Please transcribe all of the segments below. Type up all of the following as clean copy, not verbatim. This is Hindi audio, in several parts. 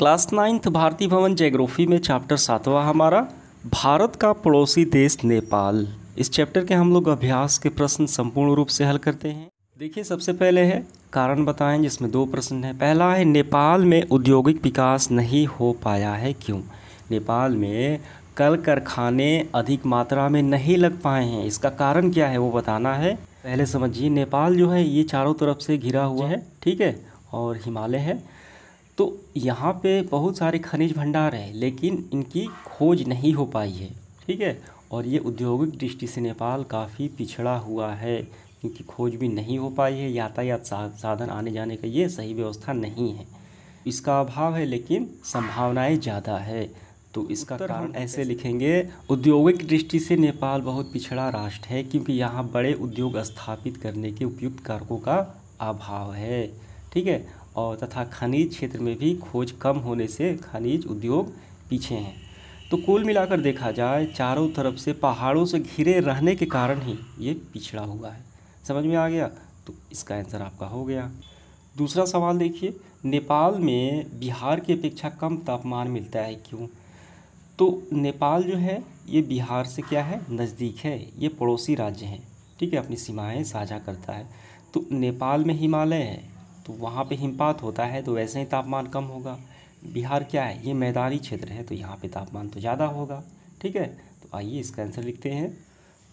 क्लास 9th भारतीय भवन ज्योग्राफी में चैप्टर 7वां हमारा भारत का पड़ोसी देश नेपाल। इस चैप्टर के हम लोग अभ्यास के प्रश्न संपूर्ण रूप से हल करते हैं। देखिए, सबसे पहले है कारण बताएं, जिसमें 2 प्रश्न हैं। पहला है नेपाल में औद्योगिक विकास नहीं हो पाया है, क्यों? नेपाल में कल कारखाने अधिक मात्रा में नहीं लग पाए हैं, इसका कारण क्या है वो बताना है। पहले समझिए, नेपाल जो है ये चारों तरफ से घिरा हुआ है, ठीक है, और हिमालय है। तो यहाँ पे बहुत सारे खनिज भंडार हैं, लेकिन इनकी खोज नहीं हो पाई है, ठीक है। और ये औद्योगिक दृष्टि से नेपाल काफ़ी पिछड़ा हुआ है, क्योंकि खोज भी नहीं हो पाई है। यातायात साधन आने जाने का ये सही व्यवस्था नहीं है, इसका अभाव है, लेकिन संभावनाएं ज़्यादा है। तो इसका कारण ऐसे लिखेंगे, औद्योगिक दृष्टि से नेपाल बहुत पिछड़ा राष्ट्र है, क्योंकि यहाँ बड़े उद्योग स्थापित करने के उपयुक्त कारकों का अभाव है, ठीक है। और तथा खनिज क्षेत्र में भी खोज कम होने से खनिज उद्योग पीछे हैं। तो कुल मिलाकर देखा जाए, चारों तरफ से पहाड़ों से घिरे रहने के कारण ही ये पिछड़ा हुआ है। समझ में आ गया? तो इसका आंसर आपका हो गया। दूसरा सवाल देखिए, नेपाल में बिहार की अपेक्षा कम तापमान मिलता है, क्यों? तो नेपाल जो है ये बिहार से क्या है, नज़दीक है, ये पड़ोसी राज्य हैं, ठीक है, अपनी सीमाएं साझा करता है। तो नेपाल में हिमालय है, तो वहाँ पे हिमपात होता है, तो वैसे ही तापमान कम होगा। बिहार क्या है, ये मैदानी क्षेत्र है, तो यहाँ पे तापमान तो ज़्यादा होगा, ठीक है। तो आइए इसका आंसर लिखते हैं।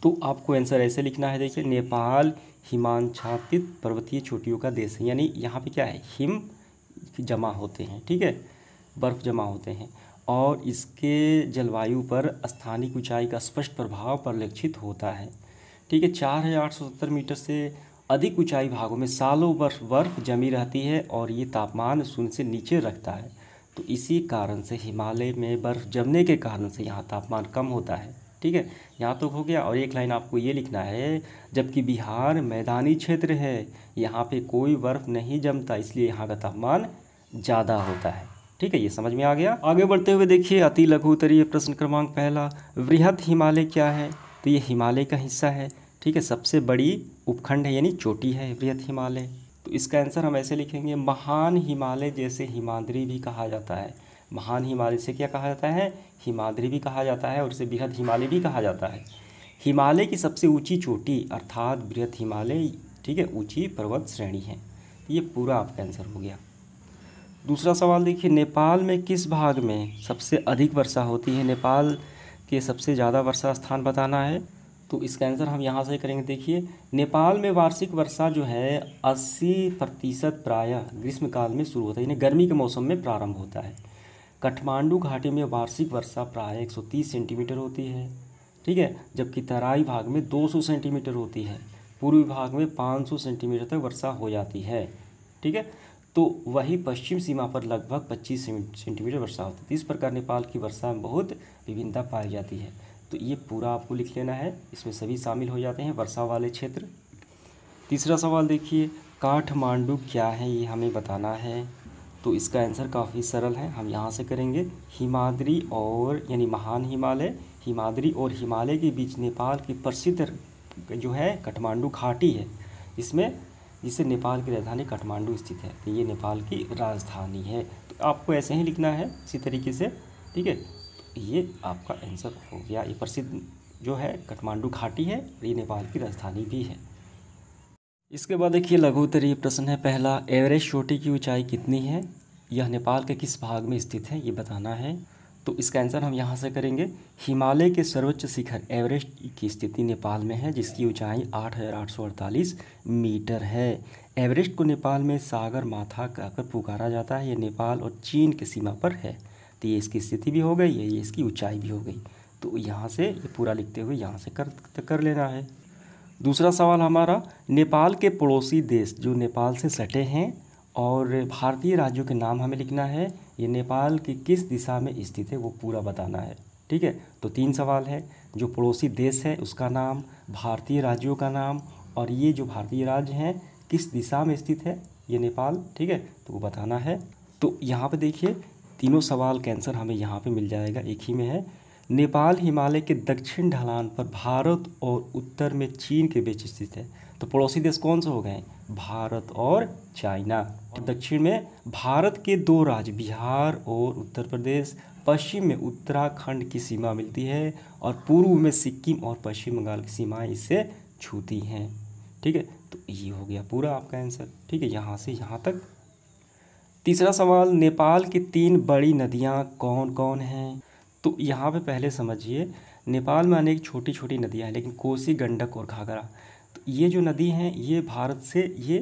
तो आपको आंसर ऐसे लिखना है, देखिए, नेपाल हिमाच्छादित पर्वतीय चोटियों का देश है, यानी यहाँ पे क्या है, हिम जमा होते हैं, ठीक है, बर्फ़ जमा होते हैं, और इसके जलवायु पर स्थानिक ऊंचाई का स्पष्ट प्रभाव परिलक्षित होता है, ठीक है। 4870 मीटर से अधिक ऊंचाई भागों में सालों बर्फ़ जमी रहती है, और ये तापमान शून्य से नीचे रखता है। तो इसी कारण से हिमालय में बर्फ़ जमने के कारण से यहाँ तापमान कम होता है, ठीक है। यहाँ तो हो गया। और एक लाइन आपको ये लिखना है, जबकि बिहार मैदानी क्षेत्र है, यहाँ पे कोई बर्फ़ नहीं जमता, इसलिए यहाँ का तापमान ज़्यादा होता है, ठीक है। ये समझ में आ गया। आगे बढ़ते हुए देखिए, अति लघु उत्तरीय प्रश्न क्रमांक पहला, वृहद हिमालय क्या है? तो ये हिमालय का हिस्सा है, ठीक है, सबसे बड़ी उपखंड है, यानी चोटी है वृहद हिमालय। तो इसका आंसर हम ऐसे लिखेंगे, महान हिमालय जैसे हिमाद्री भी कहा जाता है। महान हिमालय से क्या कहा जाता है, हिमाद्री भी कहा जाता है, और इसे वृहद हिमालय भी कहा जाता है। हिमालय की सबसे ऊंची चोटी अर्थात वृहद हिमालय, ठीक है, ऊंची पर्वत श्रेणी है। ये पूरा आपका आंसर हो गया। दूसरा सवाल देखिए, नेपाल में किस भाग में सबसे अधिक वर्षा होती है? नेपाल के सबसे ज़्यादा वर्षा स्थान बताना है। तो इसका आंसर हम यहाँ से करेंगे। देखिए, नेपाल में वार्षिक वर्षा जो है 80% प्रायः ग्रीष्मकाल में शुरू होता है, यानी गर्मी के मौसम में प्रारंभ होता है। काठमांडू घाटी में वार्षिक वर्षा प्रायः 130 सेंटीमीटर होती है, ठीक है, जबकि तराई भाग में 200 सेंटीमीटर होती है। पूर्वी भाग में 500 सेंटीमीटर तक वर्षा हो जाती है, ठीक है। तो वही पश्चिम सीमा पर लगभग 25 सेंटीमीटर वर्षा होती है। इस प्रकार नेपाल की वर्षा में बहुत विभिन्नता पाई जाती है। तो ये पूरा आपको लिख लेना है, इसमें सभी शामिल हो जाते हैं वर्षा वाले क्षेत्र। तीसरा सवाल देखिए, काठमांडू क्या है, ये हमें बताना है। तो इसका आंसर काफ़ी सरल है, हम यहाँ से करेंगे, हिमाद्री और यानी महान हिमालय, हिमाद्री और हिमालय के बीच नेपाल की प्रसिद्ध जो है काठमांडू घाटी है, इसमें जिससे नेपाल की राजधानी काठमांडू स्थित है। तो ये नेपाल की राजधानी है। तो आपको ऐसे ही लिखना है इसी तरीके से, ठीक है। ये आपका आंसर हो गया। ये प्रसिद्ध जो है काठमांडू घाटी है, और ये नेपाल की राजधानी भी है। इसके बाद देखिए, लघु उत्तरीय प्रश्न है पहला, एवरेस्ट चोटी की ऊंचाई कितनी है? यह नेपाल के किस भाग में स्थित है, ये बताना है। तो इसका आंसर हम यहाँ से करेंगे, हिमालय के सर्वोच्च शिखर एवरेस्ट की स्थिति नेपाल में है, जिसकी ऊंचाई 8848 मीटर है। एवरेस्ट को नेपाल में सागर माथा कहकर पुकारा जाता है। ये नेपाल और चीन की सीमा पर है। तो ये इसकी स्थिति भी हो गई, ये इसकी ऊंचाई भी हो गई। तो यहाँ से ये पूरा लिखते हुए यहाँ से कर लेना है। दूसरा सवाल हमारा, नेपाल के पड़ोसी देश जो नेपाल से सटे हैं और भारतीय राज्यों के नाम हमें लिखना है। ये नेपाल की किस दिशा में स्थित है वो पूरा बताना है, ठीक है। तो 3 सवाल है, जो पड़ोसी देश है उसका नाम, भारतीय राज्यों का नाम, और ये जो भारतीय राज्य हैं किस दिशा में स्थित है ये नेपाल, ठीक है, तो वो बताना है। तो यहाँ पे देखिए, तीनों सवाल का आंसर हमें यहाँ पे मिल जाएगा, एक ही में है। नेपाल हिमालय के दक्षिण ढलान पर भारत और उत्तर में चीन के बीच स्थित है। तो पड़ोसी देश कौन से हो गए? भारत और चाइना। और दक्षिण में भारत के 2 राज्य बिहार और उत्तर प्रदेश, पश्चिम में उत्तराखंड की सीमा मिलती है और पूर्व में सिक्किम और पश्चिम बंगाल की सीमाएं इससे छूती हैं। ठीक है, तो ये हो गया पूरा आपका आंसर। ठीक है, यहाँ से यहाँ तक। तीसरा सवाल, नेपाल की 3 बड़ी नदियाँ कौन कौन हैं? तो यहाँ पे पहले समझिए, नेपाल में अनेक छोटी छोटी नदियाँ हैं, लेकिन कोसी, गंडक और घाघरा, तो ये जो नदी हैं ये भारत से ये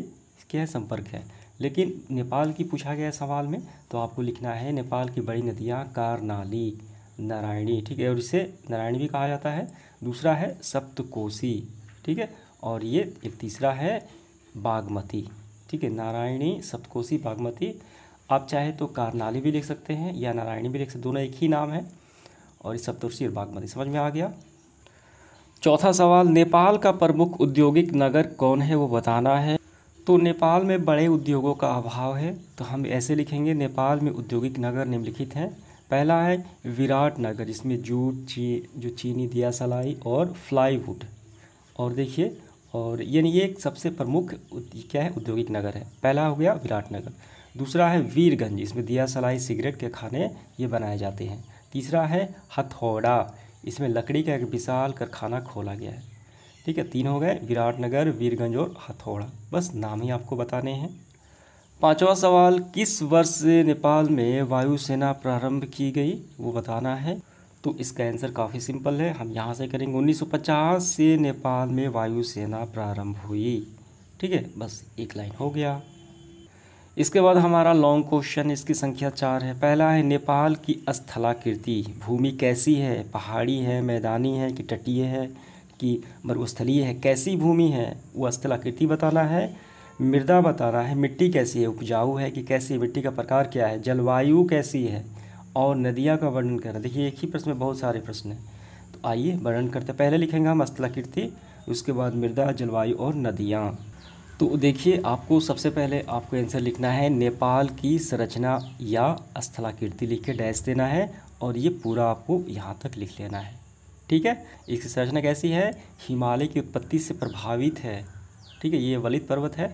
क्या है, संपर्क है। लेकिन नेपाल की पूछा गया है सवाल में, तो आपको लिखना है नेपाल की बड़ी नदियाँ कारनाली, नारायणी, ठीक है, और इसे नारायणी भी कहा जाता है। दूसरा है सप्तकोसी, ठीक है, और ये एक तीसरा है बागमती। ठीक है, नारायणी, सप्तकोसी, बागमती। आप चाहे तो कारनाली भी लिख सकते हैं या नारायणी भी लिख सकते, दोनों एक ही नाम है। और इस सप्तकोसी और बागमती, समझ में आ गया। चौथा सवाल, नेपाल का प्रमुख औद्योगिक नगर कौन है वो बताना है। तो नेपाल में बड़े उद्योगों का अभाव है, तो हम ऐसे लिखेंगे, नेपाल में औद्योगिक नगर निम्नलिखित हैं। पहला है विराट नगर, जिसमें जूट, जो चीनी, दिया सलाई और प्लाईवुड, और देखिए, और यानी ये एक सबसे प्रमुख क्या है, औद्योगिक नगर है। पहला हो गया विराटनगर। दूसरा है वीरगंज, इसमें दिया सलाई, सिगरेट के खाने ये बनाए जाते हैं। तीसरा है हथौड़ा, इसमें लकड़ी का एक विशाल कारखाना खोला गया है। ठीक है, 3 हो गए, विराटनगर, वीरगंज और हथौड़ा, बस नाम ही आपको बताने हैं। पांचवा सवाल, किस वर्ष से नेपाल में वायुसेना प्रारंभ की गई वो बताना है। तो इसका आंसर काफ़ी सिंपल है, हम यहाँ से करेंगे 1950 से नेपाल में वायुसेना प्रारंभ हुई। ठीक है, बस एक लाइन हो गया। इसके बाद हमारा लॉन्ग क्वेश्चन, इसकी संख्या 4 है। पहला है नेपाल की स्थलाकृति, भूमि कैसी है, पहाड़ी है, मैदानी है कि तटीय है कि मरुस्थलीय है, कैसी भूमि है वो स्थलाकृति बताना है। मृदा बताना है, मिट्टी कैसी है, उपजाऊ है कि कैसी है, मिट्टी का प्रकार क्या है, जलवायु कैसी है, और नदियाँ का वर्णन करना। देखिए एक ही प्रश्न में बहुत सारे प्रश्न हैं, तो आइए वर्णन करते हैं। पहले लिखेंगे हम स्थलाकृति, उसके बाद मृदा, जलवायु और नदियाँ। तो देखिए आपको सबसे पहले आपको आंसर लिखना है नेपाल की संरचना या स्थलाकृति, लिख के डैश देना है और ये पूरा आपको यहाँ तक लिख लेना है। ठीक है, इसकी संरचना कैसी है, हिमालय की उत्पत्ति से प्रभावित है। ठीक है, ये वलित पर्वत है,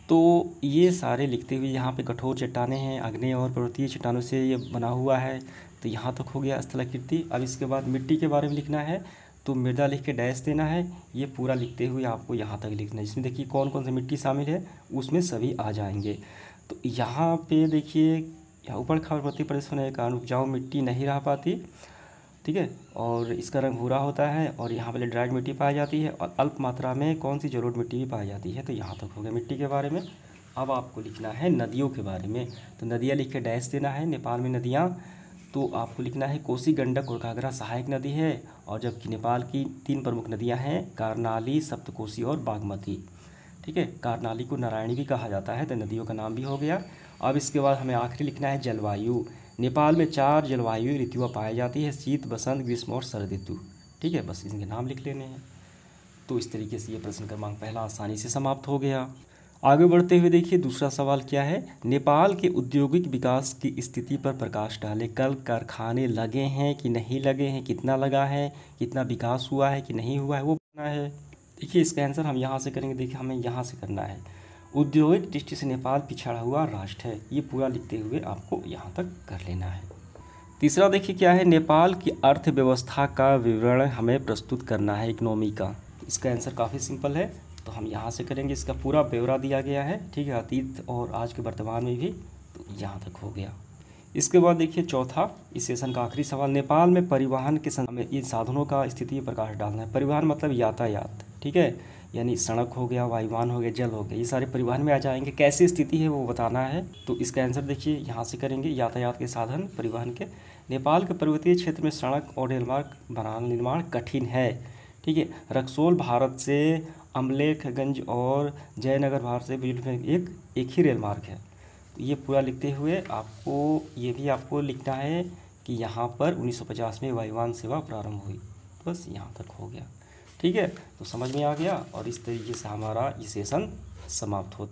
तो ये सारे लिखते हुए यहाँ पे कठोर चट्टानें हैं, आग्नेय और पर्वतीय चट्टानों से ये बना हुआ है, तो यहाँ तक हो गया स्थलाकृति। अब इसके बाद मिट्टी के बारे में लिखना है, तो मृदा लिख के डैश देना है, ये पूरा लिखते हुए आपको यहाँ तक लिखना है, जिसमें देखिए कौन कौन सी मिट्टी शामिल है उसमें सभी आ जाएंगे। तो यहाँ पे देखिए, यहाँ ऊपर पर्वतीय प्रदेश होने के कारण उपजाऊ मिट्टी नहीं रह पाती। ठीक है, और इसका रंग भूरा होता है, और यहाँ पे ड्राइड मिट्टी पाई जाती है, और अल्प मात्रा में कौन सी जलोढ़ मिट्टी भी पाई जाती है। तो यहाँ तक हो गया मिट्टी के बारे में। अब आपको लिखना है नदियों के बारे में, तो नदियाँ लिख के डैश देना है। नेपाल में नदियाँ, तो आपको लिखना है कोसी, गंडक और घाघरा सहायक नदी है, और जबकि नेपाल की 3 प्रमुख नदियाँ हैं, कारनाली, सप्तकोसी और बागमती। ठीक है, कारनाली को नारायणी भी कहा जाता है, तो नदियों का नाम भी हो गया। अब इसके बाद हमें आखिरी लिखना है जलवायु। नेपाल में 4 जलवायु ऋतुएं पाई जाती है, शीत, बसंत, ग्रीष्म और शरद ऋतु। ठीक है, बस इनके नाम लिख लेने हैं। तो इस तरीके से ये प्रश्न क्रमांक पहला आसानी से समाप्त हो गया। आगे बढ़ते हुए देखिए दूसरा सवाल क्या है, नेपाल के औद्योगिक विकास की स्थिति पर प्रकाश डाले। कल कारखाने लगे हैं कि नहीं लगे हैं, कितना लगा है, कितना विकास हुआ है कि नहीं हुआ है वो बताना है। देखिए इसका आंसर हम यहाँ से करेंगे, देखिए हमें यहाँ से करना है। औद्योगिक दृष्टि से नेपाल पिछड़ा हुआ राष्ट्र है, ये पूरा लिखते हुए आपको यहाँ तक कर लेना है। तीसरा देखिए क्या है, नेपाल की अर्थव्यवस्था का विवरण हमें प्रस्तुत करना है, इकोनॉमी का। इसका आंसर काफ़ी सिंपल है, तो हम यहाँ से करेंगे, इसका पूरा ब्यौरा दिया गया है। ठीक है, अतीत और आज के वर्तमान में भी, तो यहाँ तक हो गया। इसके बाद देखिए चौथा, इस सेशन का आखिरी सवाल, नेपाल में परिवहन के में इन साधनों का स्थिति पर प्रकाश डालना है। परिवहन मतलब यातायात, ठीक है, यानी सड़क हो गया, वायुयान हो गया, जल हो गया, ये सारे परिवहन में आ जाएंगे। कैसी स्थिति है वो बताना है, तो इसका आंसर देखिए यहाँ से करेंगे, यातायात के साधन परिवहन के। नेपाल के पर्वतीय क्षेत्र में सड़क और रेलमार्ग निर्माण कठिन है। ठीक है, रक्सौल भारत से अमलेखगंज और जयनगर भारत से एक ही रेल मार्ग है। तो ये पूरा लिखते हुए आपको ये भी आपको लिखना है कि यहाँ पर 1950 में वायुयान सेवा प्रारंभ हुई। बस यहाँ तक हो गया। ठीक है, तो समझ में आ गया, और इस तरीके से हमारा ये सेशन समाप्त होता है।